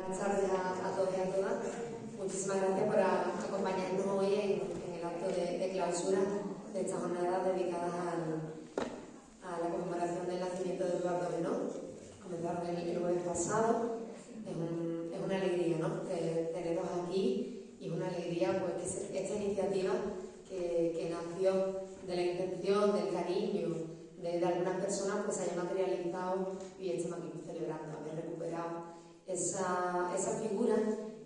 Buenas tardes a todos y a todas. Muchísimas gracias por acompañarnos hoy en el acto de clausura de esta jornada dedicada a la conmemoración del nacimiento de Eduardo Benot. Comenzaron el jueves pasado. Es una alegría, ¿no?, teneros aquí, y es una alegría pues que esta iniciativa que nació de la intención, del cariño de algunas personas, pues se haya materializado y estamos aquí celebrando, haber recuperado esa figura,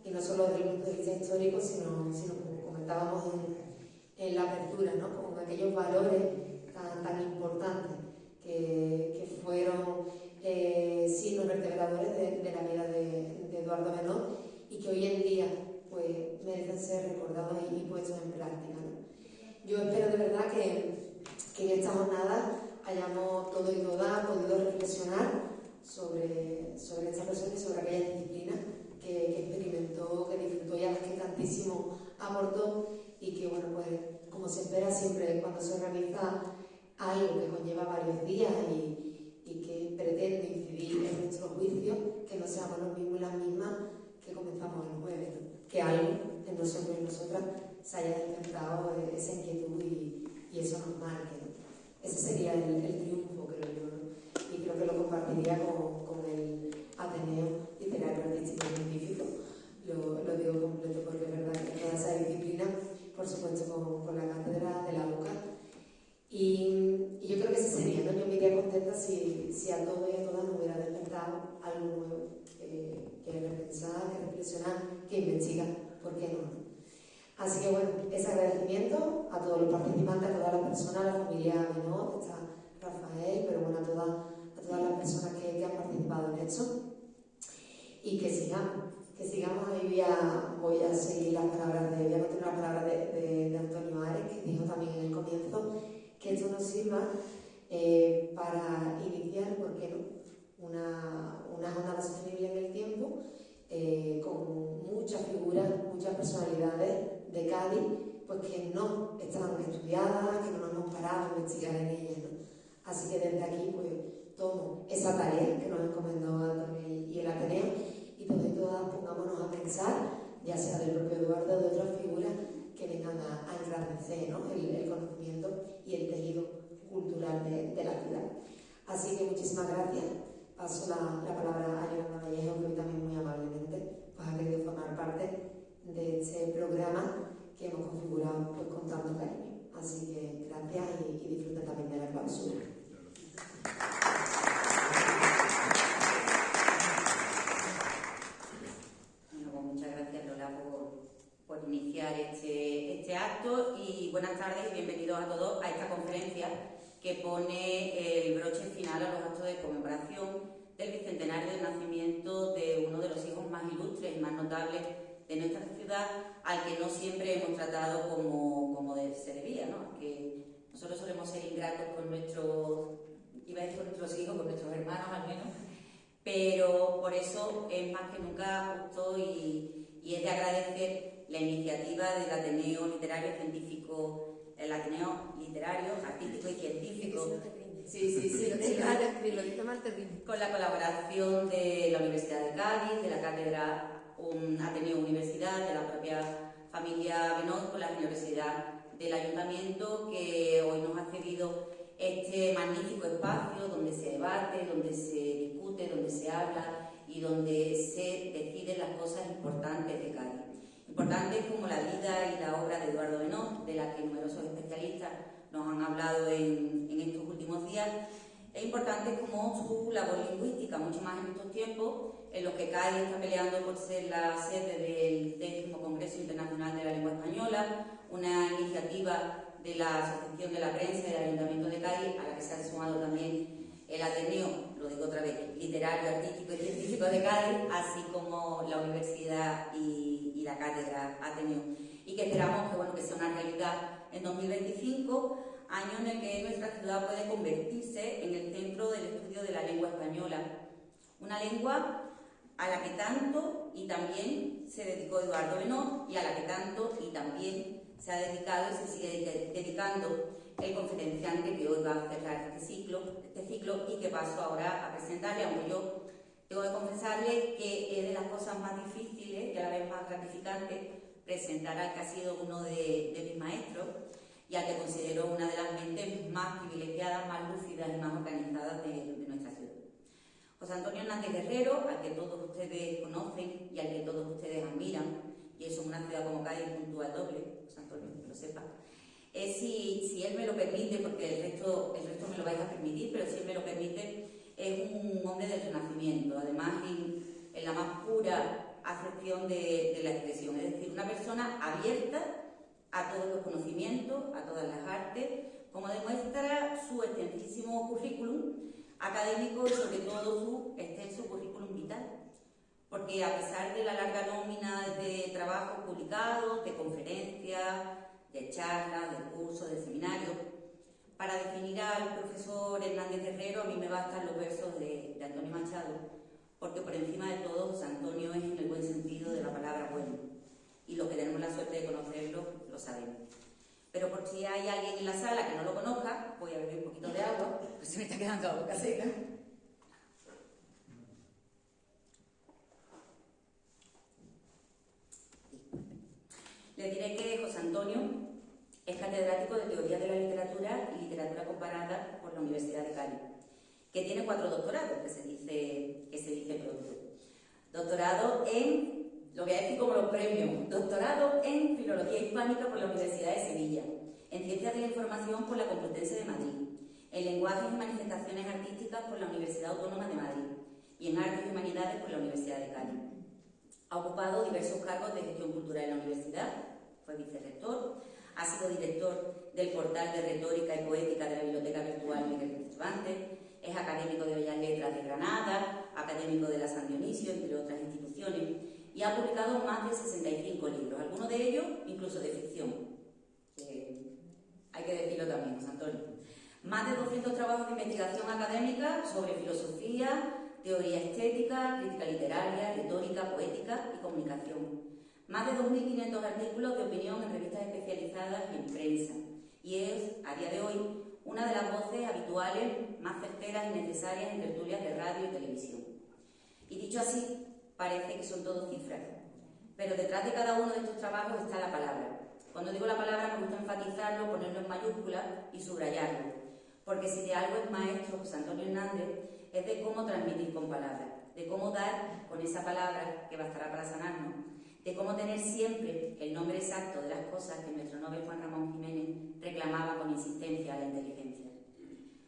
y no solo desde el punto de vista histórico, sino como comentábamos en la apertura, ¿no?, con aquellos valores tan importantes que fueron signos vertebradores de la vida de Eduardo Benot, y que hoy en día pues merecen ser recordados y puestos en práctica, ¿no? Yo espero de verdad que en esta jornada hayamos todos y todas podido reflexionar sobre esta persona y sobre aquella disciplina que experimentó, que disfrutó y a las que tantísimo aportó, y que, bueno, pues como se espera siempre cuando se realiza algo que conlleva varios días y que pretende incidir en nuestro juicio, que no seamos los mismos y las mismas que comenzamos el jueves, ¿no? Que algo en nosotros y nosotras se haya despertado esa inquietud y eso nos marque, ¿no? Ese sería el triunfo, creo yo, ¿no? Y creo que lo compartiría con el Ateneo Literario Artístico y Científico. Lo digo completo porque es verdad que toda esa disciplina, por supuesto con la cátedra de la UCA, y yo creo que ese sería, ¿no? Yo me iría contenta si a todos y a todas nos hubiera despertado algo nuevo, que repensar, que reflexionar, que investigar, ¿por qué no? Así que, bueno, ese agradecimiento a todos los participantes, a todas las personas, a la familia Benot, está Rafael, pero bueno, a todas las personas que han participado en esto, y que sigamos. Ahí voy a seguir las palabras voy a continuar las palabras de Antonio Ares, que dijo también en el comienzo que esto nos sirva para iniciar, ¿por qué no?, una jornada sostenible en el tiempo, con muchas figuras, muchas personalidades de Cádiz, pues que no estaban estudiadas, que no nos hemos parado a investigar en ellas, ¿no? Así que desde aquí pues tomo esa tarea que nos encomendó Antonio y el Ateneo, y todos y todas pongámonos a pensar, ya sea del propio Eduardo o de otras figuras que vengan a engrandecer, ¿no?, el conocimiento y el tejido cultural de la ciudad. Así que muchísimas gracias. Paso la palabra a Yolanda Vallejo, que hoy también muy amablemente pues ha querido formar parte de este programa que hemos configurado pues con tanto cariño. Así que gracias y disfruten también de la clausura. Bueno, pues muchas gracias, Lola, por iniciar este acto, y buenas tardes y bienvenidos a todos a esta conferencia que pone el broche final a los actos de conmemoración del bicentenario del nacimiento de uno de los hijos más ilustres y más notables de nuestra ciudad, al que no siempre hemos tratado como se debía, ¿no? Que nosotros solemos ser ingratos con nuestros hijos, con nuestros hermanos al menos, pero por eso es más que nunca justo y es de agradecer la iniciativa del Ateneo Literario Científico, el Ateneo Literario, Artístico y Científico. Sí, con la colaboración de la Universidad de Cádiz, de la Cátedra Ateneo Universidad, de la propia familia Benot, con la generosidad del Ayuntamiento, que hoy nos ha cedido este magnífico espacio donde se debate, donde se discute, donde se habla y donde se deciden las cosas importantes de Cádiz. Importantes como la vida y la obra de Eduardo Benot, de la que numerosos especialistas nos han hablado en estos últimos días, e importantes como su labor lingüística, mucho más en estos tiempos en los que Cádiz está peleando por ser la sede del 10º Congreso Internacional de la Lengua Española, una iniciativa de la Asociación de la Prensa y del Ayuntamiento de Cádiz, a la que se ha sumado también el Ateneo, lo digo otra vez, Literario, Artístico y Científico de Cádiz, así como la Universidad y la Cátedra Ateneo, y que esperamos que sea una realidad en 2025, año en el que nuestra ciudad puede convertirse en el centro del estudio de la lengua española, una lengua a la que tanto y también se dedicó Eduardo Benot, y a la que tanto y también se ha dedicado y se sigue dedicando el conferenciante que hoy va a cerrar este ciclo, y que paso ahora a presentarle, aunque yo Tengo que confesarle que es de las cosas más difíciles y a la vez más gratificantes presentar al que ha sido uno de mis maestros y al que considero una de las mentes más privilegiadas, más lúcidas y más organizadas de nuestra ciudad. José Antonio Hernández Guerrero, al que todos ustedes conocen y al que todos ustedes admiran, y eso en una ciudad como Cádiz puntúa el doble, José Antonio, que lo sepa, si él me lo permite, porque el resto me lo vais a permitir, pero si él me lo permite, es un hombre del Renacimiento, además en la más pura acepción de la expresión, es decir, una persona abierta a todos los conocimientos, a todas las artes, como demuestra su extensísimo currículum académico y sobre todo su extenso currículum vital, porque a pesar de la larga nómina de trabajos publicados, de conferencias, de charlas, de cursos, de seminarios, para definir al profesor Hernández Guerrero a mí me bastan los versos de Antonio Machado, porque por encima de todo José Antonio es en el buen sentido de la palabra bueno, y los que tenemos la suerte de conocerlo lo sabemos. Pero por si hay alguien en la sala que no lo conozca, voy a beber un poquito de agua, porque se me está quedando la boca seca. Les diré que José Antonio es catedrático de Teoría de la Literatura y Literatura Comparada por la Universidad de Cádiz, que tiene 4 doctorados, que se dice pronto. Doctorado en, lo voy a decir como los premios, doctorado en Filología Hispánica por la Universidad de Sevilla, en Ciencias de la Información por la Complutense de Madrid, en Lenguajes y Manifestaciones Artísticas por la Universidad Autónoma de Madrid y en Artes y Humanidades por la Universidad de Cádiz. Ha ocupado diversos cargos de gestión cultural en la universidad, fue vicerrector, ha sido director del portal de retórica y poética de la Biblioteca Virtual Miguel Cervantes, es académico de Bellas Letras de Granada, académico de la San Dionisio, entre otras instituciones, y ha publicado más de 65 libros, algunos de ellos incluso de ficción. Hay que decirlo también, José Antonio. Más de 200 trabajos de investigación académica sobre filosofía, teoría estética, crítica literaria, retórica, poética y comunicación. Más de 2.500 artículos de opinión en revistas especializadas y en prensa. Y es, a día de hoy, una de las voces habituales, más certeras y necesarias en tertulias de radio y televisión. Y dicho así, parece que son todo cifras. Pero detrás de cada uno de estos trabajos está la palabra. Cuando digo la palabra me gusta enfatizarlo, ponerlo en mayúsculas y subrayarlo. Porque si de algo es maestro José Antonio Hernández, es de cómo transmitir con palabras, de cómo dar con esa palabra que bastará para sanarnos, de cómo tener siempre el nombre exacto de las cosas que nuestro Nobel Juan Ramón Jiménez reclamaba con insistencia a la inteligencia.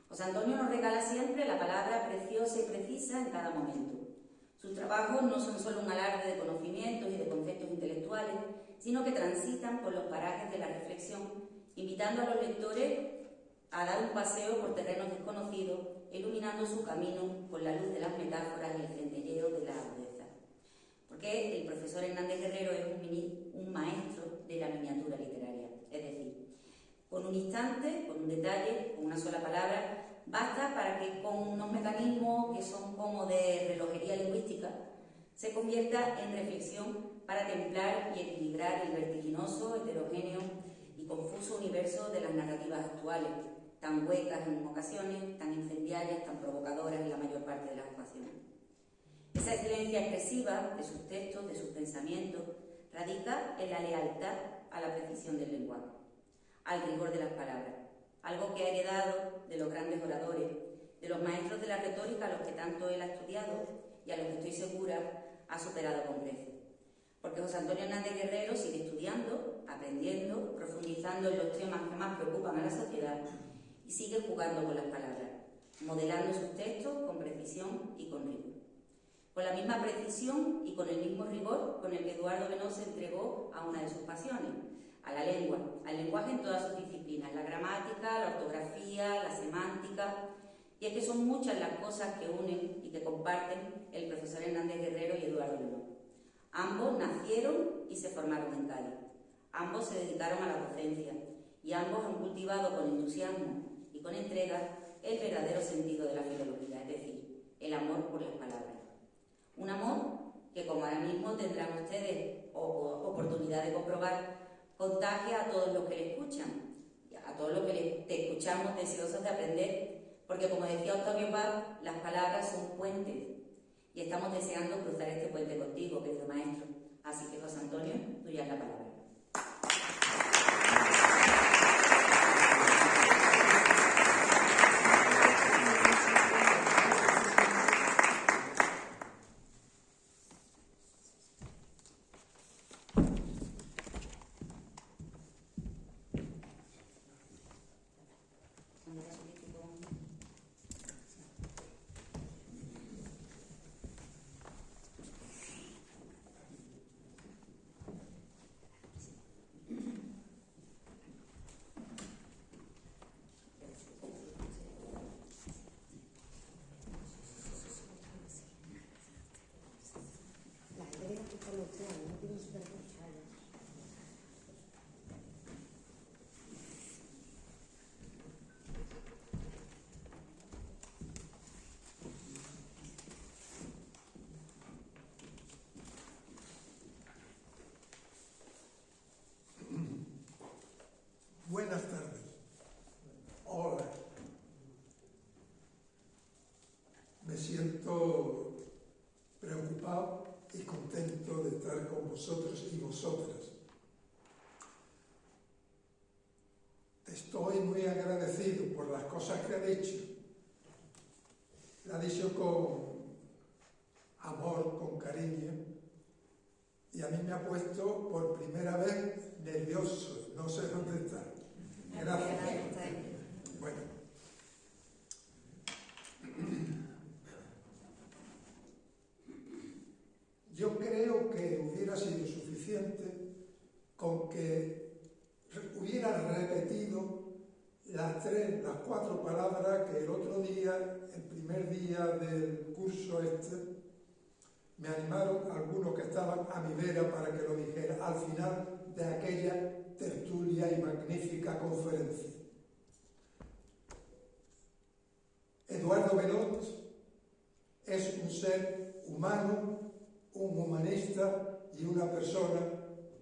José Antonio nos regala siempre la palabra preciosa y precisa en cada momento. Sus trabajos no son solo un alarde de conocimientos y de conceptos intelectuales, sino que transitan por los parajes de la reflexión, invitando a los lectores a dar un paseo por terrenos desconocidos, iluminando su camino con la luz de las metáforas y el centelleo de la agudeza. Porque el profesor Hernández Guerrero es un maestro de la miniatura literaria, es decir, con un instante, con un detalle, con una sola palabra, basta para que con unos mecanismos que son como de relojería lingüística, se convierta en reflexión para templar y equilibrar el vertiginoso, heterogéneo y confuso universo de las narrativas actuales, tan huecas en ocasiones, tan incendiarias, tan provocadoras en la mayor parte de las ocasiones. Esa excelencia expresiva de sus textos, de sus pensamientos, radica en la lealtad a la precisión del lenguaje, al rigor de las palabras, algo que ha heredado de los grandes oradores, de los maestros de la retórica a los que tanto él ha estudiado y a los que estoy segura ha superado con creces. Porque José Antonio Hernández Guerrero sigue estudiando, aprendiendo, profundizando en los temas que más preocupan a la sociedad y sigue jugando con las palabras, modelando sus textos con precisión y con rigor. Con la misma precisión y con el mismo rigor con el que Eduardo Benós se entregó a una de sus pasiones, a la lengua, al lenguaje en todas sus disciplinas, la gramática, la ortografía, la semántica. Y es que son muchas las cosas que unen y que comparten el profesor Hernández Guerrero y Eduardo Benós. Ambos nacieron y se formaron en Cádiz. Ambos se dedicaron a la docencia y ambos han cultivado con entusiasmo y con entrega el verdadero sentido de la filología, es decir, el amor por las palabras. Un amor que, como ahora mismo tendrán ustedes oportunidad de comprobar, contagia a todos los que le escuchan, a todos los que te escuchamos deseosos de aprender, porque como decía Octavio Paz, las palabras son puentes y estamos deseando cruzar este puente contigo, querido maestro. Así que, José Antonio, tuya es la palabra. Buenas tardes. Hola. Me siento preocupado y contento de estar con vosotros y vosotras. Estoy muy agradecido por las cosas que ha dicho. La ha dicho con amor, con cariño, y a mí me ha puesto por primera vez nervioso. No sé dónde está. Gracias. Bueno. Yo creo que hubiera sido suficiente con que hubiera repetido las 4 palabras que el otro día, el primer día del curso me animaron algunos que estaban a mi vera para que lo dijera al final de aquella tertulia y magnífica conferencia. Eduardo Benot es un ser humano, un humanista y una persona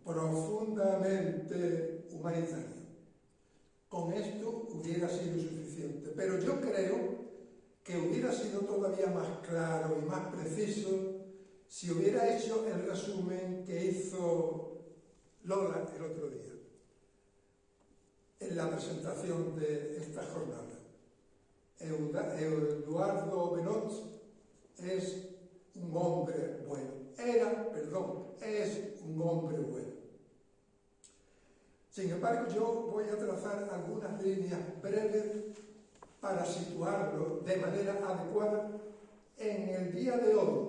profundamente humanitaria. Con esto hubiera sido suficiente, pero yo creo que hubiera sido todavía más claro y más preciso si hubiera hecho el resumen que hizo Lola el otro día en la presentación de esta jornada. Eduardo Benot es un hombre bueno. Es un hombre bueno. Sin embargo, yo voy a trazar algunas líneas breves para situarlo de manera adecuada en el día de hoy,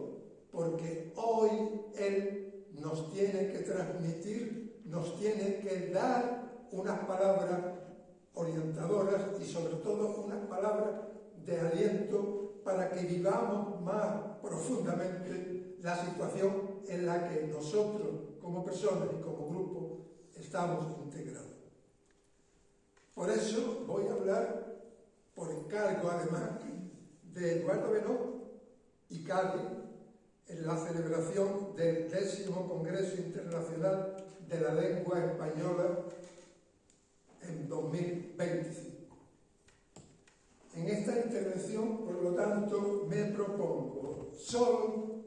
porque hoy él nos tiene que transmitir, nos tiene que dar unas palabras orientadoras y sobre todo unas palabras de aliento para que vivamos más profundamente la situación en la que nosotros como personas y como grupo estamos integrados. Por eso voy a hablar por encargo además de Eduardo Benot y Cádiz en la celebración del 10º Congreso Internacional de la Lengua Española en 2025. En esta intervención, por lo tanto, me propongo solo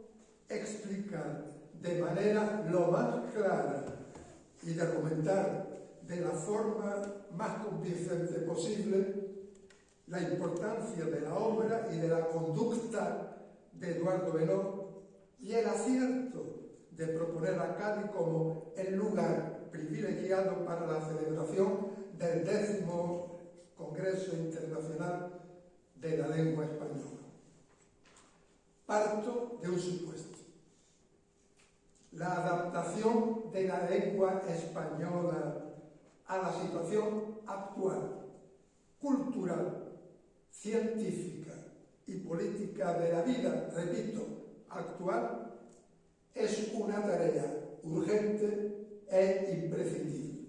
explicar de manera lo más clara y de argumentar de la forma más convincente posible la importancia de la obra y de la conducta de Eduardo Benot y el acierto de proponer a Cádiz como el lugar privilegiado para la celebración del 10º Congreso Internacional de la Lengua Española. Parto de un supuesto. La adaptación de la lengua española a la situación actual, cultural, científica y política de la vida, repito, actual, es una tarea urgente e imprescindible.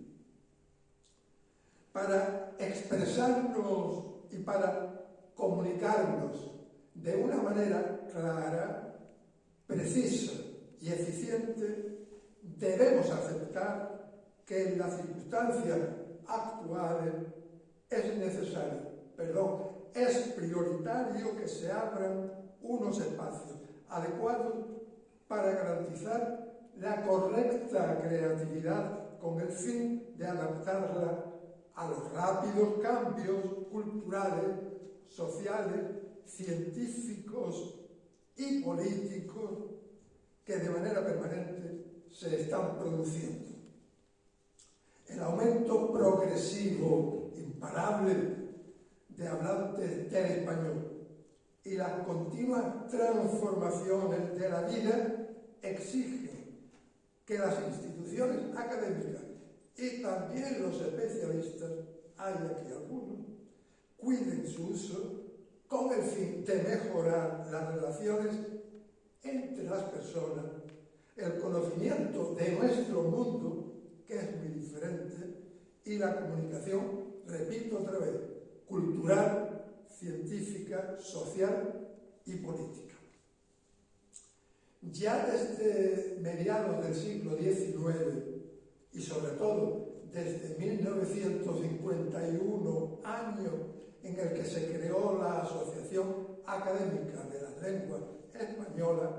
Para expresarnos y para comunicarnos de una manera clara, precisa y eficiente, debemos aceptar que en las circunstancias actuales es prioritario que se abran unos espacios adecuados para garantizar la correcta creatividad con el fin de adaptarla a los rápidos cambios culturales, sociales, científicos y políticos que de manera permanente se están produciendo. El aumento progresivo, imparable, de hablantes del español y las continuas transformaciones de la vida exigen que las instituciones académicas y también los especialistas, hay aquí algunos, cuiden su uso con el fin de mejorar las relaciones entre las personas, el conocimiento de nuestro mundo, que es muy diferente, y la comunicación, repito otra vez, cultural, científica, social y política. Ya desde mediados del siglo XIX y sobre todo desde 1951, año en el que se creó la Asociación Académica de las Lenguas Españolas,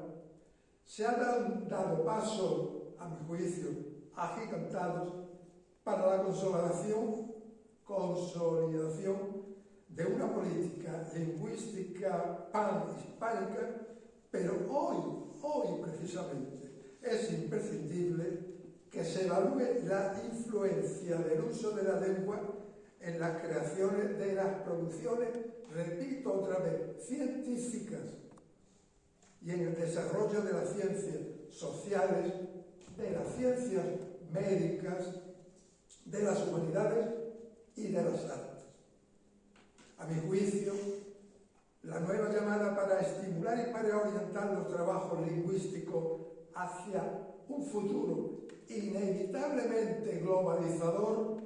se han dado paso, a mi juicio, agigantados para la consolidación de una política lingüística panhispánica, pero hoy precisamente es imprescindible que se evalúe la influencia del uso de la lengua en las creaciones de las producciones, repito otra vez, científicas y en el desarrollo de las ciencias sociales, de las ciencias médicas, de las humanidades y de las artes. A mi juicio, la nueva llamada para estimular y para orientar los trabajos lingüísticos hacia un futuro inevitablemente globalizador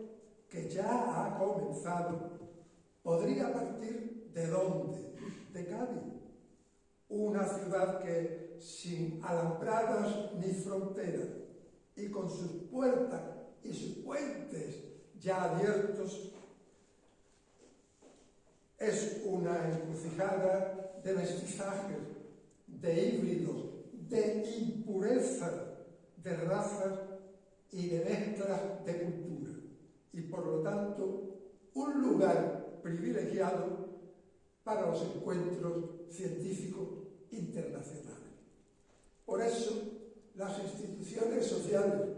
que ya ha comenzado, podría partir ¿de dónde? De Cádiz, una ciudad que, sin alambradas ni fronteras, y con sus puertas y sus puentes ya abiertos, es una encrucijada de mestizajes, de híbridos, de impurezas, de razas y de mezclas de cultura, y por lo tanto un lugar privilegiado para los encuentros científicos internacionales. Por eso, las instituciones sociales,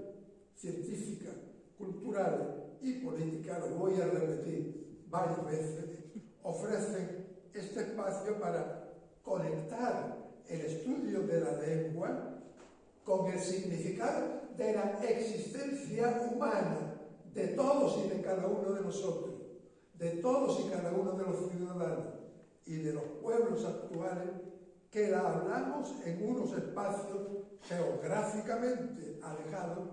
científicas, culturales y políticas, lo voy a repetir varias veces, ofrecen este espacio para conectar el estudio de la lengua con el significado de la existencia humana de todos y de cada uno de nosotros, de todos y cada uno de los ciudadanos y de los pueblos actuales que la hablamos en unos espacios geográficamente alejados,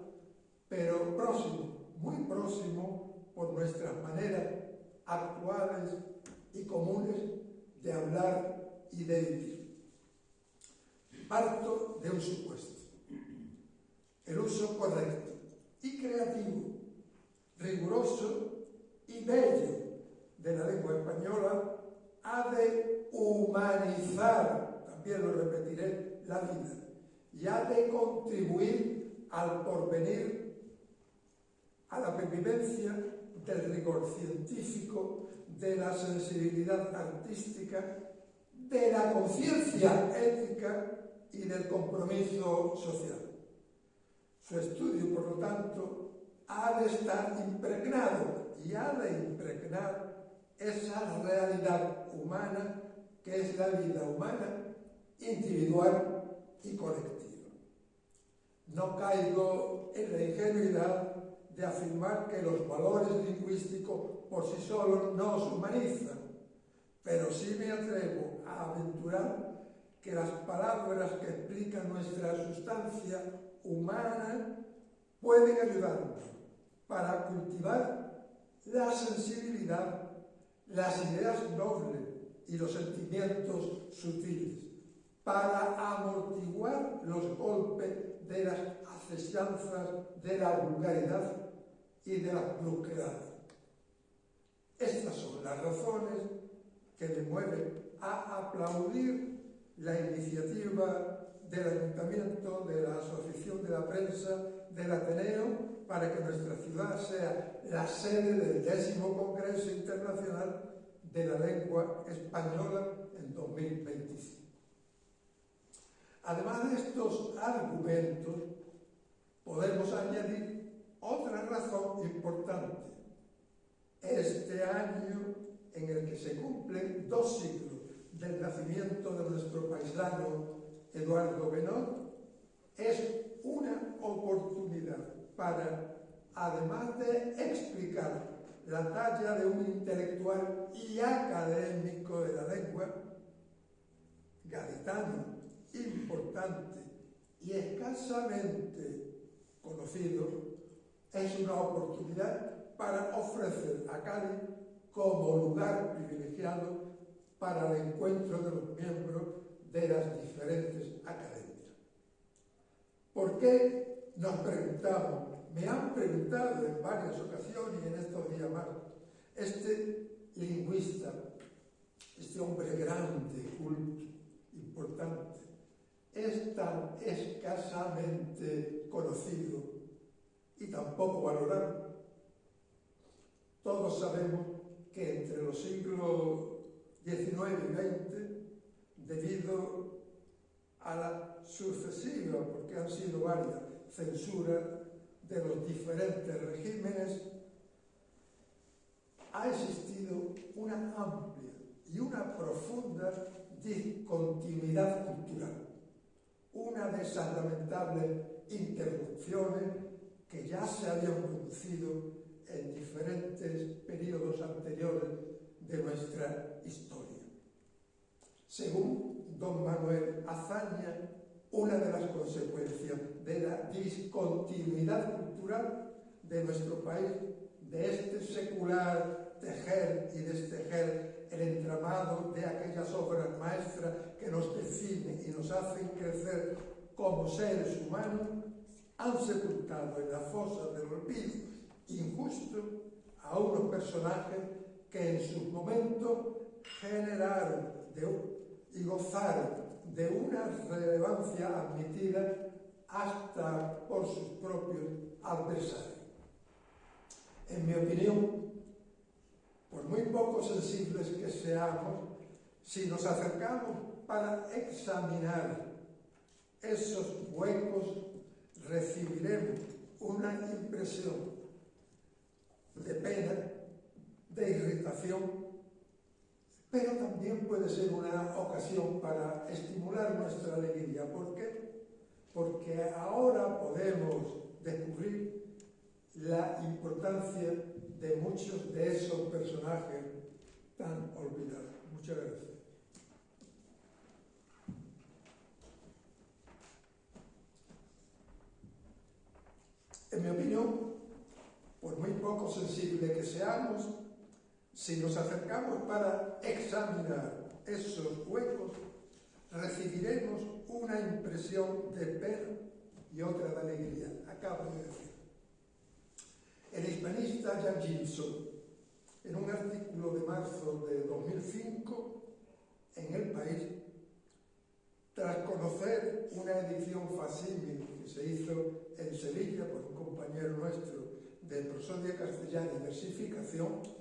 pero próximos, muy próximos por nuestras maneras actuales y comunes de hablar y de vivir. Parto de un supuesto: el uso correcto y creativo, riguroso y bello de la lengua española ha de humanizar, también lo repetiré, la vida, y ha de contribuir al porvenir, a la pervivencia del rigor científico, de la sensibilidad artística, de la conciencia ética y del compromiso social. Su estudio, por lo tanto, ha de estar impregnado y ha de impregnar esa realidad humana que es la vida humana, individual y colectiva. No caigo en la ingenuidad de afirmar que los valores lingüísticos por sí solos nos humanizan, pero sí me atrevo a aventurar que las palabras que explican nuestra sustancia humana pueden ayudarnos para cultivar la sensibilidad, las ideas nobles y los sentimientos sutiles, para amortiguar los golpes de las asechanzas de la vulgaridad y de la brusquedad. Estas son las razones que me mueven a aplaudir la iniciativa del Ayuntamiento, de la Asociación de la Prensa, del Ateneo, para que nuestra ciudad sea la sede del 10º Congreso Internacional de la Lengua Española en 2025. Además de estos argumentos, podemos añadir otra razón importante. Este año en el que se cumplen 2 siglos del nacimiento de nuestro paisano Eduardo Benot, es una oportunidad para, además de explicar la talla de un intelectual y académico de la lengua, gaditano, importante y escasamente conocido, es una oportunidad para ofrecer a Cádiz como lugar privilegiado para el encuentro de los miembros de las diferentes academias. ¿Por qué nos preguntamos? Me han preguntado en varias ocasiones y en estos días más, este lingüista, este hombre grande, culto, importante, es tan escasamente conocido y tampoco valorado. Todos sabemos que entre los siglos XIX y XX, debido a la sucesiva, porque han sido varias, censuras de los diferentes regímenes, ha existido una amplia y una profunda discontinuidad cultural, una de esas lamentables interrupciones que ya se habían producido en diferentes periodos anteriores de nuestra historia. Según don Manuel Azaña, una de las consecuencias de la discontinuidad cultural de nuestro país, de este secular tejer y destejer el entramado de aquellas obras maestras que nos definen y nos hacen crecer como seres humanos, han sepultado en la fosa del olvido injusto a unos personajes que en sus momentos generaron y gozaron de una relevancia admitida hasta por sus propios adversarios. En mi opinión, por muy poco sensibles que seamos, si nos acercamos para examinar esos huecos, recibiremos una impresión de pena, de irritación, pero también puede ser una ocasión para estimular nuestra alegría. ¿Por qué? Porque ahora podemos descubrir la importancia de muchos de esos personajes tan olvidados. Muchas gracias. En mi opinión, por muy poco sensible que seamos, si nos acercamos para examinar esos huecos, recibiremos una impresión de pena y otra de alegría. Acabo de decir. El hispanista Jan Gilson, en un artículo de marzo de 2005 en El País, tras conocer una edición facsímil que se hizo en Sevilla por un compañero nuestro de prosodia castellana y versificación,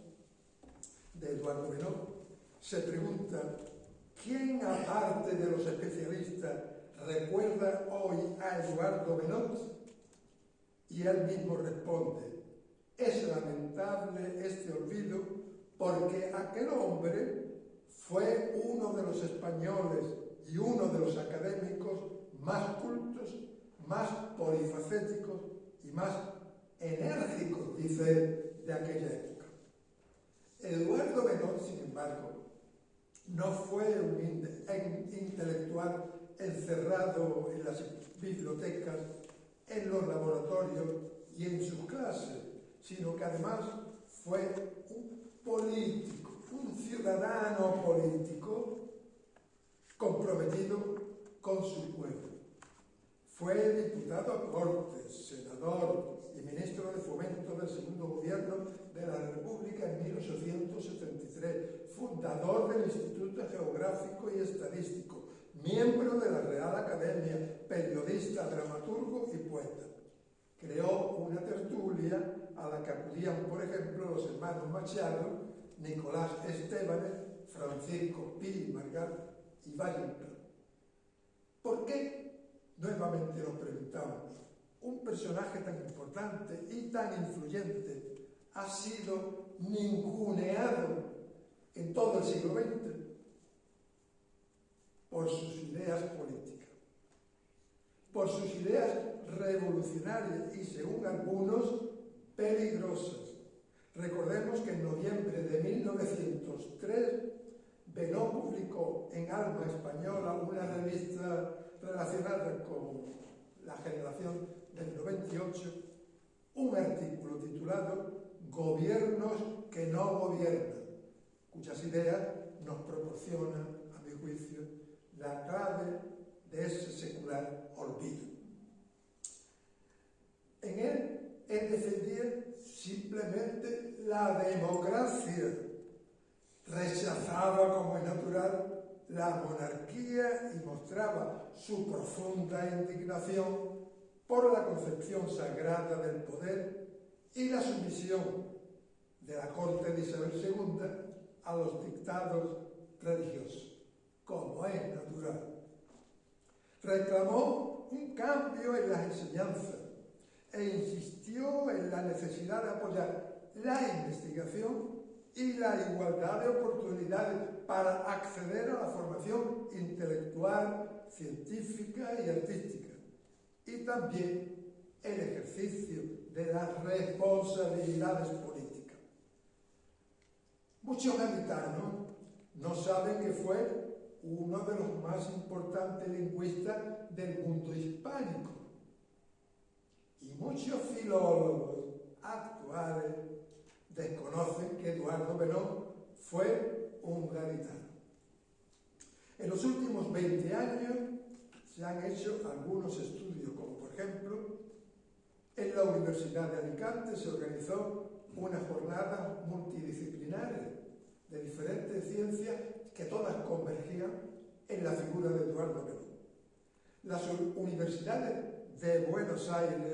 de Eduardo Benot, se pregunta: ¿quién, aparte de los especialistas, recuerda hoy a Eduardo Benot? Y él mismo responde: es lamentable este olvido porque aquel hombre fue uno de los españoles y uno de los académicos más cultos, más polifacéticos y más enérgicos, dice él, de aquella época. Eduardo Benot, sin embargo, no fue un intelectual encerrado en las bibliotecas, en los laboratorios y en sus clases, sino que además fue un político, un ciudadano político comprometido con su pueblo. Fue diputado a Cortes, senador y ministro de Fomento del segundo gobierno de la República en 1873, fundador del Instituto Geográfico y Estadístico, miembro de la Real Academia, periodista, dramaturgo y poeta. Creó una tertulia a la que acudían, por ejemplo, los hermanos Machado, Nicolás Estebanes, Francisco Pi Margal y Valle. ¿Por qué? Nuevamente nos preguntamos. Un personaje tan importante y tan influyente ha sido ninguneado en todo el siglo XX por sus ideas políticas, por sus ideas revolucionarias y, según algunos, peligrosas. Recordemos que en noviembre de 1903 Benó publicó en Alma Española, una revista relacionada con la generación del 98, un artículo titulado Gobiernos que no gobiernan, cuyas ideas nos proporcionan, a mi juicio, la clave de ese secular olvido. En él defendía simplemente la democracia, rechazaba, como es natural, la monarquía y mostraba su profunda indignación por la concepción sagrada del poder y la sumisión de la corte de Isabel II a los dictados religiosos, como es natural. Reclamó un cambio en las enseñanzas e insistió en la necesidad de apoyar la investigación y la igualdad de oportunidades para acceder a la formación intelectual, científica y artística, y también el ejercicio de las responsabilidades políticas. Muchos gaditanos no saben que fue uno de los más importantes lingüistas del mundo hispánico, y muchos filólogos actuales desconocen que Eduardo Benó fue un gaditano. En los últimos 20 años se han hecho algunos estudios, como por ejemplo, en la Universidad de Alicante se organizó una jornada multidisciplinaria de diferentes ciencias que todas convergían en la figura de Eduardo Benó. Las universidades de Buenos Aires,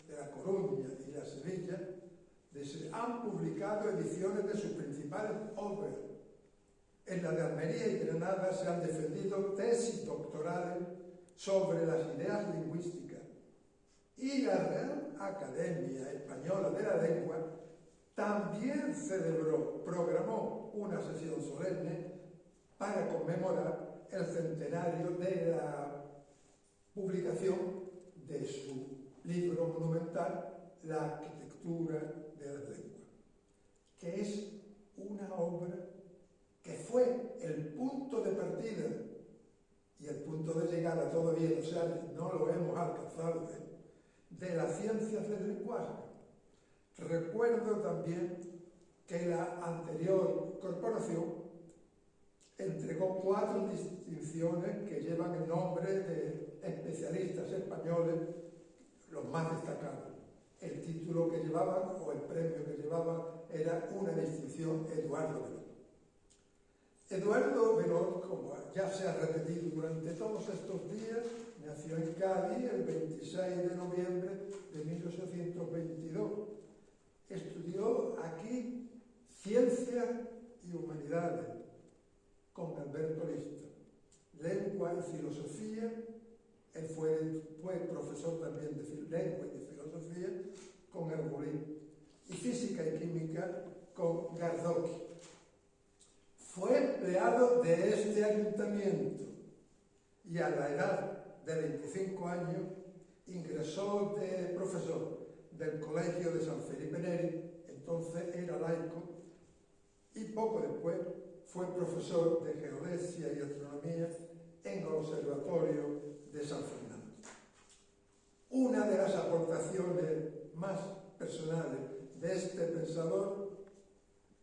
de La Coruña y de Sevilla han publicado ediciones de sus principales obras. En la de Almería y Granada se han defendido tesis doctorales sobre las ideas lingüísticas. Y la Real Academia Española de la Lengua también programó una sesión solemne para conmemorar el centenario de la publicación de su libro monumental, La arquitectura de la lengua, que es una obra que fue el punto de partida y el punto de llegada todavía, o sea, no lo hemos alcanzado, de las ciencias del lenguaje. Recuerdo también que la anterior corporación entregó 4 distinciones que llevan el nombre de especialistas españoles, los más destacados. El título que llevaban, o el premio que llevaban, era una distinción Eduardo Benó. Eduardo Benó, como ya se ha repetido durante todos estos días, nació en Cádiz el 26 de noviembre de 1822. Estudió aquí Ciencias y Humanidades con Alberto Lista, Lengua y Filosofía. Él fue profesor también de Lengua y de Filosofía con Arbolí, y Física y Química con Gardoqui. Fue empleado de este ayuntamiento y a la edad de 25 años ingresó de profesor del Colegio de San Felipe Neri, entonces era laico, y poco después fue profesor de Geodesia y Astronomía en el Observatorio de San Fernando. Una de las aportaciones más personales de este pensador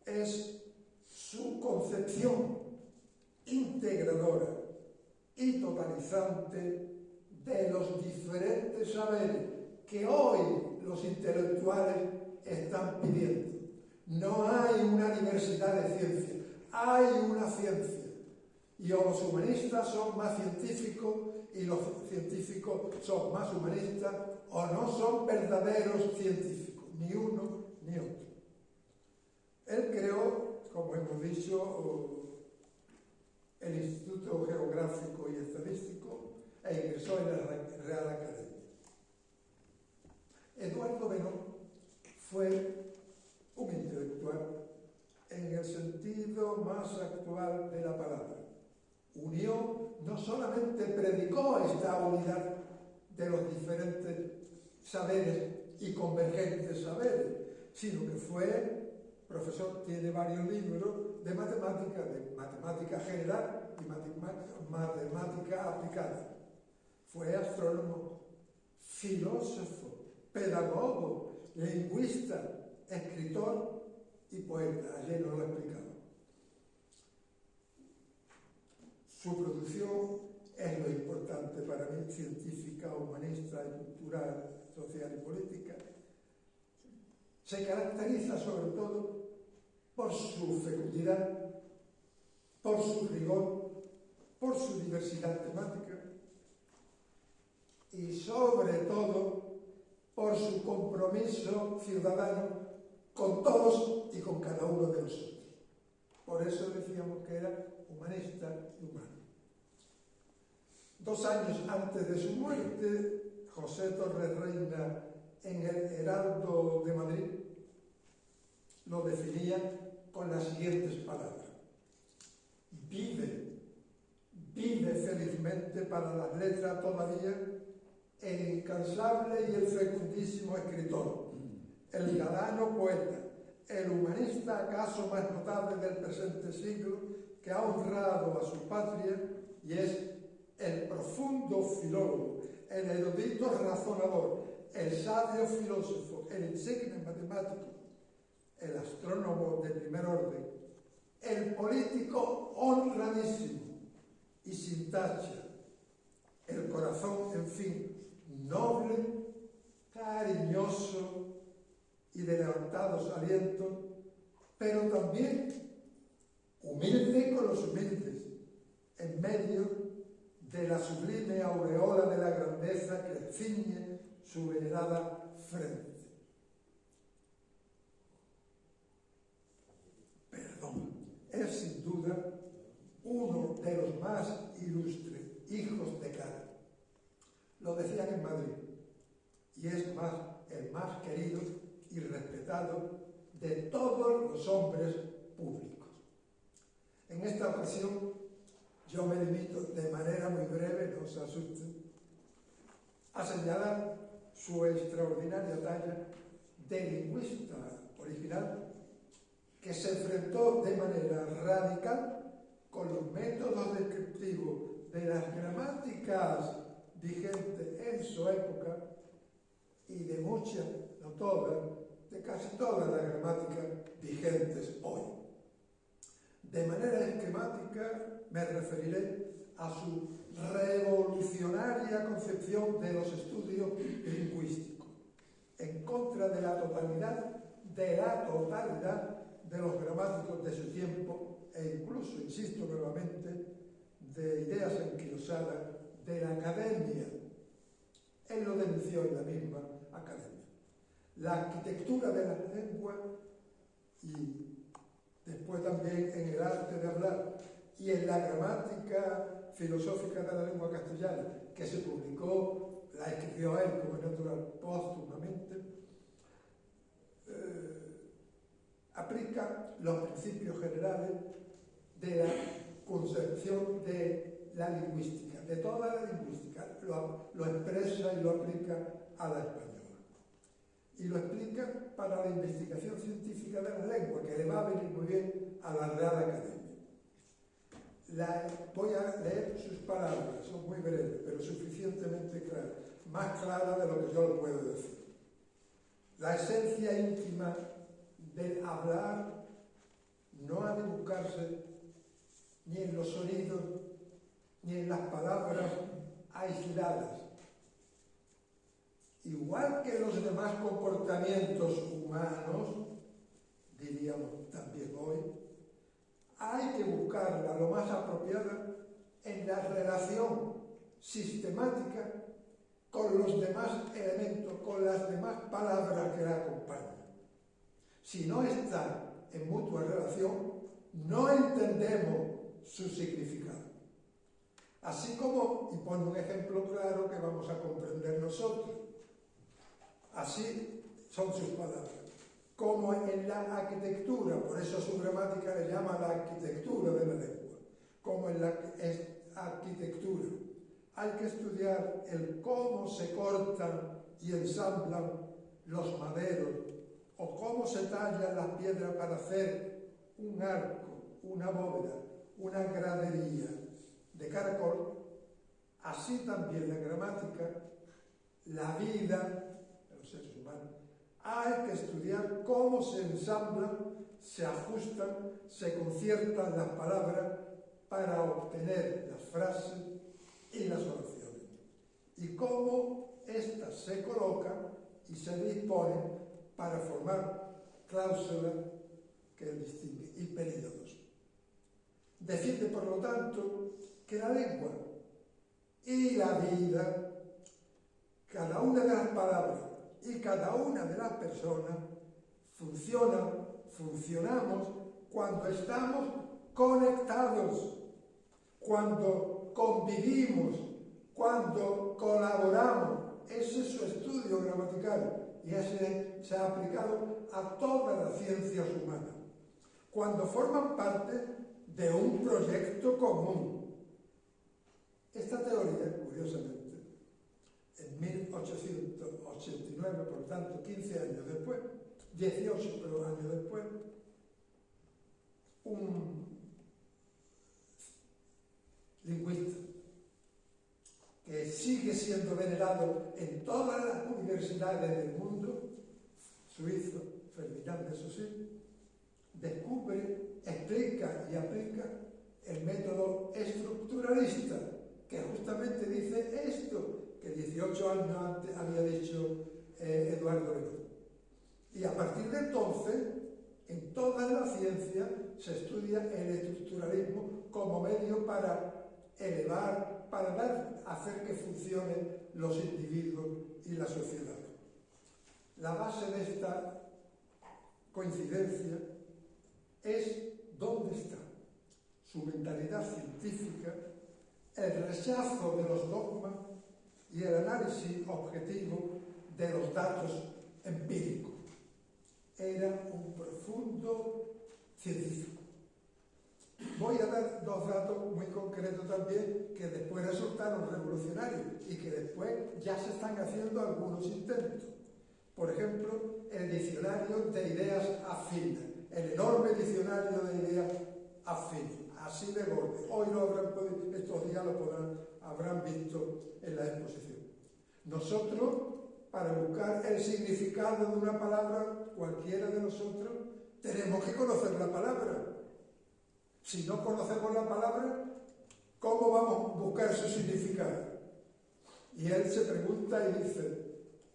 es su concepción integradora y totalizante de los diferentes saberes que hoy los intelectuales están pidiendo. No hay una diversidad de ciencias, hay una ciencia. Y o los humanistas son más científicos y los científicos son más humanistas, o no son verdaderos científicos, ni uno ni otro. Él creó, como hemos dicho, el Instituto Geográfico y Estadístico e ingresó en la Real Academia. Eduardo Benón fue un intelectual en el sentido más actual de la palabra. Unió, no solamente predicó esta unidad de los diferentes saberes y convergentes saberes, sino que fue profesor, tiene varios libros de matemática general y matemática aplicada. Fue astrónomo, filósofo, pedagogo, lingüista, escritor y poeta. Ayer nos lo he explicado. Su producción es lo importante para mí, científica, humanista, cultural, social y política. Se caracteriza sobre todo por su fecundidad, por su rigor, por su diversidad temática y sobre todo por su compromiso ciudadano con todos y con cada uno de nosotros. Por eso decíamos que era humanista y humano. 2 años antes de su muerte, José Torres Reina, en el Heraldo de Madrid, lo definía con las siguientes palabras: vive felizmente para las letras todavía el incansable y el fecundísimo escritor, el galano poeta, el humanista acaso más notable del presente siglo, que ha honrado a su patria y es el profundo filólogo, el erudito razonador, el sabio filósofo, el insigne matemático, el astrónomo de primer orden, el político honradísimo y sin tacha, el corazón, en fin, noble, cariñoso y de levantados alientos, pero también humilde con los humildes, en medio de la sublime aureola de la grandeza que ciñe su venerada frente. Es sin duda uno de los más ilustres hijos de Cádiz. Lo decían en Madrid, y es el más querido y respetado de todos los hombres públicos. En esta ocasión yo me limito de manera muy breve, no se asusten, a señalar su extraordinaria talla de lingüista original que se enfrentó de manera radical con los métodos descriptivos de las gramáticas vigentes en su época y de muchas, no todas, de casi todas las gramáticas vigentes hoy. De manera esquemática me referiré a su revolucionaria concepción de los estudios lingüísticos, en contra de la totalidad de los gramáticos de su tiempo e incluso, insisto nuevamente, de ideas enquilosadas de la academia. Él lo denunció en la misma academia. La arquitectura de la lengua y después también en el arte de hablar y en la gramática filosófica de la lengua castellana, que se publicó, la escribió él como es natural póstumamente, aplica los principios generales de la concepción de la lingüística, de toda la lingüística, lo expresa y lo aplica a la española. Y lo explica para la investigación científica de la lengua, que le va a venir muy bien a la Real Academia. Voy a leer sus palabras, son muy breves, pero suficientemente claras, más claras de lo que yo lo puedo decir. La esencia íntima del hablar no ha de buscarse ni en los sonidos ni en las palabras aisladas. Igual que los demás comportamientos humanos, diríamos también hoy, hay que buscarla lo más apropiada en la relación sistemática con los demás elementos, con las demás palabras que la acompañan. Si no está en mutua relación, no entendemos su significado. Así como, y pone un ejemplo claro que vamos a comprender nosotros, así son sus palabras, como en la arquitectura, por eso su gramática le llama la arquitectura de la lengua, como en la arquitectura. Hay que estudiar el cómo se cortan y ensamblan los maderos o cómo se tallan las piedras para hacer un arco, una bóveda, una gradería de caracol. Así también la gramática, la vida de los seres humanos. Hay que estudiar cómo se ensamblan, se ajustan, se conciertan las palabras para obtener las frases y las oraciones. Y cómo éstas se colocan y se disponen para formar cláusulas que distinguen y períodos. Defiende, por lo tanto, que la lengua y la vida, cada una de las palabras y cada una de las personas funcionamos cuando estamos conectados, cuando convivimos, cuando colaboramos. Ese es su estudio gramatical y ese se ha aplicado a todas las ciencias humanas. Cuando forman parte de un proyecto común. Esta teoría, curiosamente, en 1889, por tanto, 15 años después, 18 años después, un lingüista que sigue siendo venerado en todas las universidades del mundo, suizo, Ferdinand de Saussure, descubre, explica y aplica el método estructuralista, que justamente dice esto que 18 años antes había dicho Eduardo Benot. Y a partir de entonces, en toda la ciencia se estudia el estructuralismo como medio para elevar, para hacer que funcionen los individuos y la sociedad. La base de esta coincidencia es dónde está su mentalidad científica, el rechazo de los dogmas y el análisis objetivo de los datos empíricos. Era un profundo científico. Voy a dar dos datos muy concretos también que después resultaron revolucionarios y que después ya se están haciendo algunos intentos. Por ejemplo, el diccionario de ideas afines, el enorme diccionario de ideas afines, así de golpe. Hoy lo habrán podido, estos días habrán visto en la exposición. Nosotros, para buscar el significado de una palabra, cualquiera de nosotros, tenemos que conocer la palabra. Si no conocemos la palabra, ¿cómo vamos a buscar su significado? Y él se pregunta y dice,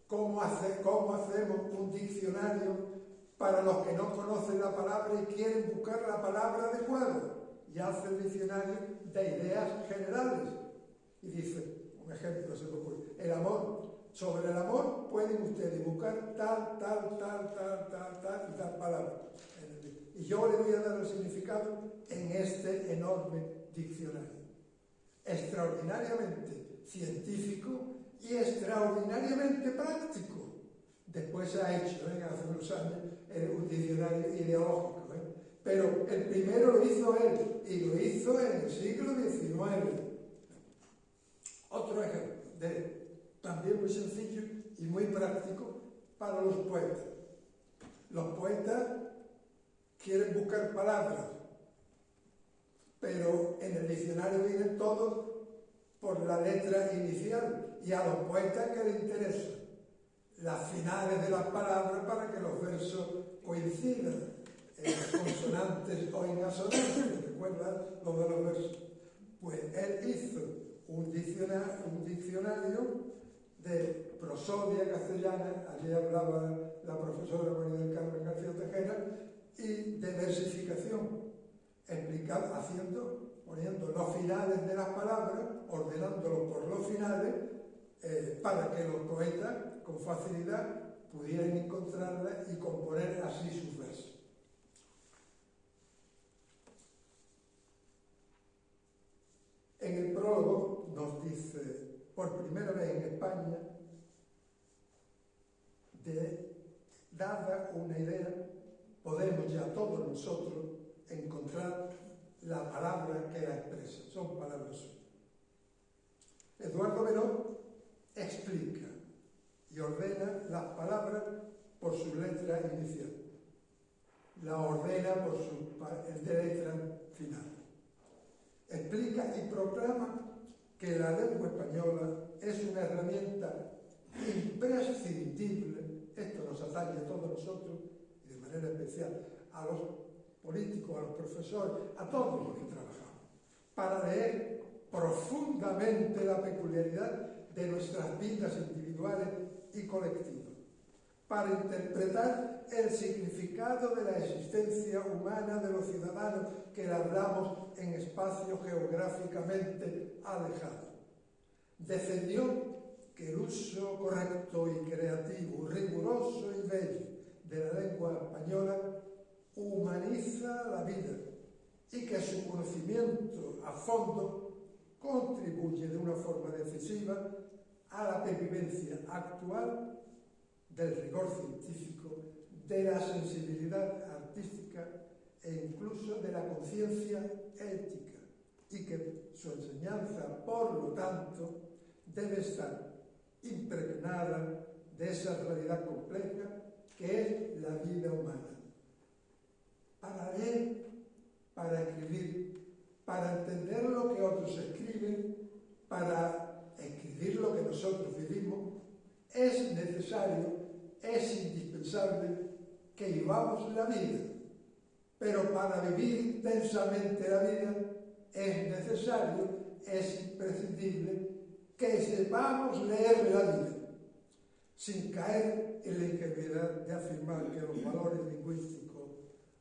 ¿cómo hacemos un diccionario para los que no conocen la palabra y quieren buscar la palabra adecuada? Y hace el diccionario de ideas generales. Y dice, un ejemplo se me ocurre, el amor. Sobre el amor pueden ustedes buscar tal y tal palabra. Y yo le voy a dar el significado en este enorme diccionario. Extraordinariamente científico y extraordinariamente práctico. Después se ha hecho, hace unos años, un diccionario ideológico. Pero el primero lo hizo él, y lo hizo en el siglo XIX. Otro ejemplo, también muy sencillo y muy práctico para los poetas. Los poetas quieren buscar palabras, pero en el diccionario vienen todos por la letra inicial, y a los poetas que les interesa las finales de las palabras para que los versos coincidan en consonantes o en asonantes. ¿Recuerdan lo de los versos? Pues él hizo un diccionario de prosodia castellana, allí hablaba la profesora María del Carmen García Tejera, y de versificación. poniendo los finales de las palabras, ordenándolos por los finales, para que los poetas con facilidad pudieran encontrarlas y componer así sus versos. En el prólogo nos dice, por primera vez en España, dada una idea, podemos ya todos nosotros encontrar la palabra que la expresa. Son palabras suyas. Eduardo Benot explica y ordena las palabras por su letra inicial. La ordena por el de letra final. Explica y proclama que la lengua española es una herramienta imprescindible. Esto nos atañe a todos nosotros y de manera especial a los políticos, a los profesores, a todos los que trabajamos, para leer profundamente la peculiaridad de nuestras vidas individuales y colectivas, para interpretar el significado de la existencia humana de los ciudadanos que labramos en espacios geográficamente alejados. Defendió que el uso correcto y creativo, riguroso y bello de la lengua española humaniza la vida y que su conocimiento a fondo contribuye de una forma decisiva a la pervivencia actual del rigor científico, de la sensibilidad artística e incluso de la conciencia ética, y que su enseñanza, por lo tanto, debe estar impregnada de esa realidad compleja que es la vida humana. Para leer, para escribir, para entender lo que otros escriben, para escribir lo que nosotros vivimos, es necesario, es indispensable que vivamos la vida. Pero para vivir intensamente la vida es necesario, es imprescindible que sepamos leer la vida, sin caer en la ingenuidad de afirmar que los valores lingüísticos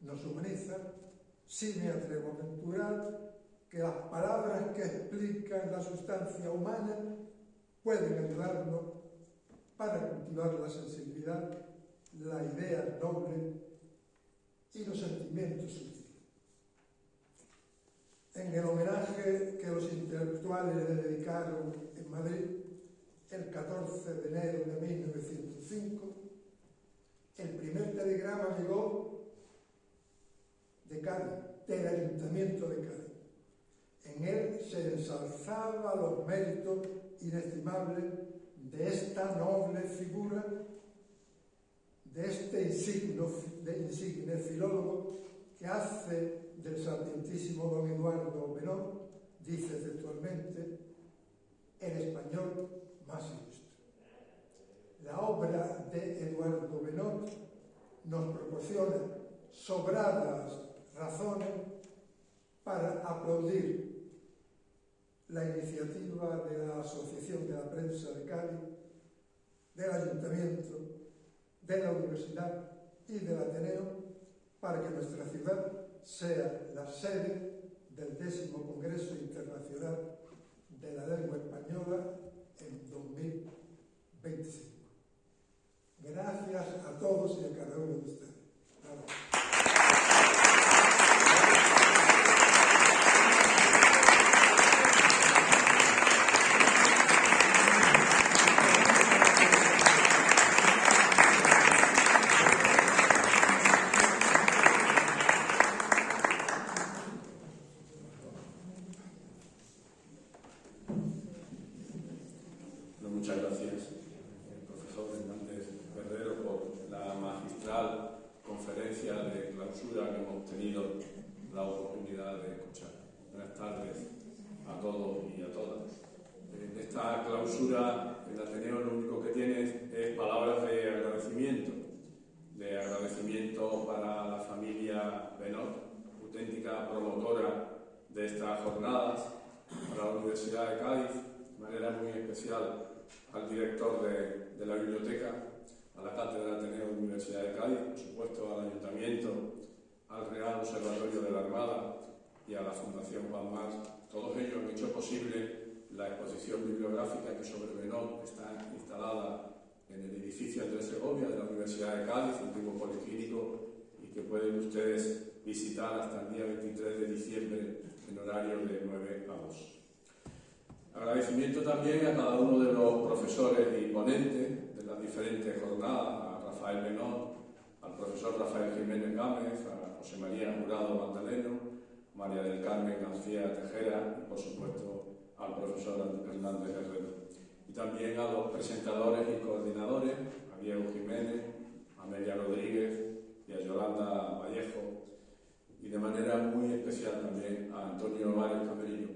nos humanizan. Sí me atrevo a aventurar que las palabras que explican la sustancia humana pueden ayudarnos para cultivar la sensibilidad, la idea noble y los sentimientos sutiles. En el homenaje que los intelectuales le dedicaron en Madrid el 14 de enero de 1905, el primer telegrama llegó de Cádiz, del Ayuntamiento de Cádiz. En él se ensalzaba los méritos inestimables de esta noble figura, de este insigne filólogo que hace del sapientísimo don Eduardo Benot, dice textualmente, el español más ilustre. La obra de Eduardo Benot nos proporciona sobradas razones para aplaudir la iniciativa de la Asociación de la Prensa de Cádiz, del Ayuntamiento, de la Universidad y del Ateneo, para que nuestra ciudad sea la sede del 10º Congreso Internacional de la Lengua Española en 2025. Gracias a todos y a cada uno de ustedes. Gracias. Muchas gracias, profesor Hernández Herrero, por la magistral conferencia de clausura que hemos tenido la oportunidad de escuchar. Buenas tardes a todos y a todas. En esta clausura, el Ateneo lo único que tiene es palabras de agradecimiento para la familia Benot, auténtica promotora de estas jornadas, para la Universidad de Cádiz, de manera muy especial al director de la biblioteca, a la Cátedra Ateneo de la Universidad de Cádiz, por supuesto al Ayuntamiento, al Real Observatorio de la Armada y a la Fundación Juan March. Todos ellos han hecho posible la exposición bibliográfica que sobre Benot está instalada en el edificio Andrés Segovia de la Universidad de Cádiz, antiguo policlínico, y que pueden ustedes visitar hasta el día 23 de diciembre en horario de 9 a 2. Agradecimiento también a cada uno de los profesores y ponentes de las diferentes jornadas, a Rafael Benot, al profesor Rafael Jiménez Gámez, a José María Jurado Magdaleno, María del Carmen García Tejera y, por supuesto, al profesor Hernández Herrero. Y también a los presentadores y coordinadores, a Diego Jiménez, a Amelia Rodríguez y a Yolanda Vallejo, y de manera muy especial también a Antonio Álvarez Camerillo,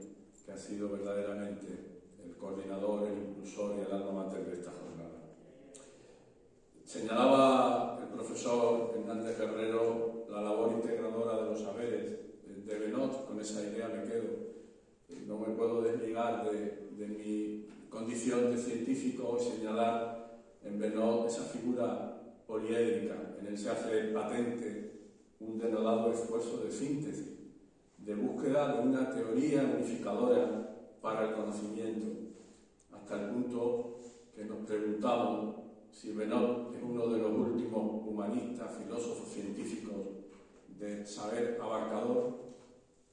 que ha sido verdaderamente el coordinador, el impulsor y el alma mater de esta jornada. Señalaba el profesor Hernández Herrero la labor integradora de los saberes de Benot. Con esa idea me quedo. No me puedo desligar de mi condición de científico y señalar en Benot esa figura poliédrica. En él se hace patente un denodado esfuerzo de síntesis, de búsqueda de una teoría unificadora para el conocimiento, hasta el punto que nos preguntamos si Benot es uno de los últimos humanistas, filósofos, científicos de saber abarcador,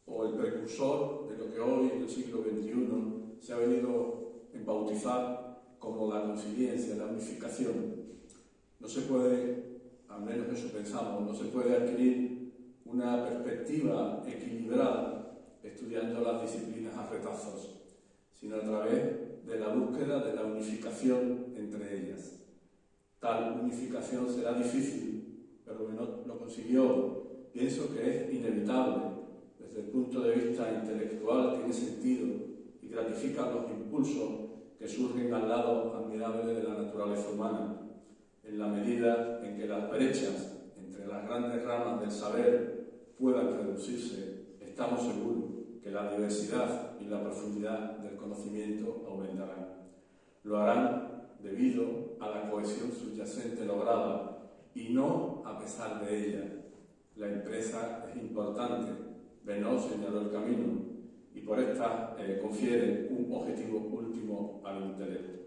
o el precursor de lo que hoy, en el siglo XXI, se ha venido a bautizar como la conciliencia, la unificación. No se puede, al menos eso pensamos, no se puede adquirir una perspectiva equilibrada estudiando las disciplinas a retazos, sino a través de la búsqueda de la unificación entre ellas. Tal unificación será difícil, pero Benot lo consiguió. Pienso que es inevitable. Desde el punto de vista intelectual tiene sentido y gratifica los impulsos que surgen al lado admirable de la naturaleza humana. En la medida en que las brechas entre las grandes ramas del saber puedan reducirse, estamos seguros que la diversidad y la profundidad del conocimiento aumentarán. Lo harán debido a la cohesión subyacente lograda y no a pesar de ella. La empresa es importante. Benot señaló el camino y por esta confiere un objetivo último al intelecto.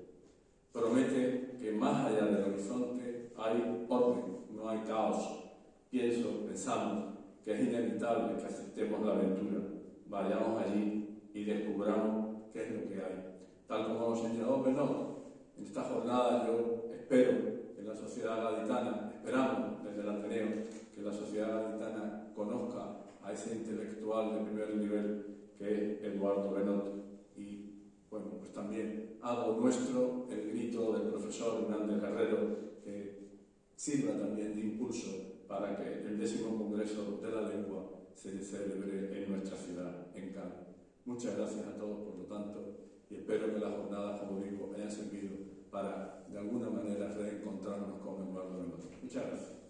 Promete que más allá del horizonte hay orden, no hay caos. Pensamos que es inevitable que aceptemos la aventura, vayamos allí y descubramos qué es lo que hay. Tal como lo señaló Benot, en esta jornada yo espero que la sociedad gaditana, esperamos desde el Ateneo, que la sociedad gaditana conozca a ese intelectual de primer nivel que es Eduardo Benot. Y bueno, pues también hago nuestro el grito del profesor Hernández Herrero, que sirva también de impulso para que el 10º Congreso de la Lengua se celebre en nuestra ciudad, en Cádiz. Muchas gracias a todos, por lo tanto, y espero que la jornada, como digo, haya servido para, de alguna manera, reencontrarnos con Eduardo Benot. Muchas gracias.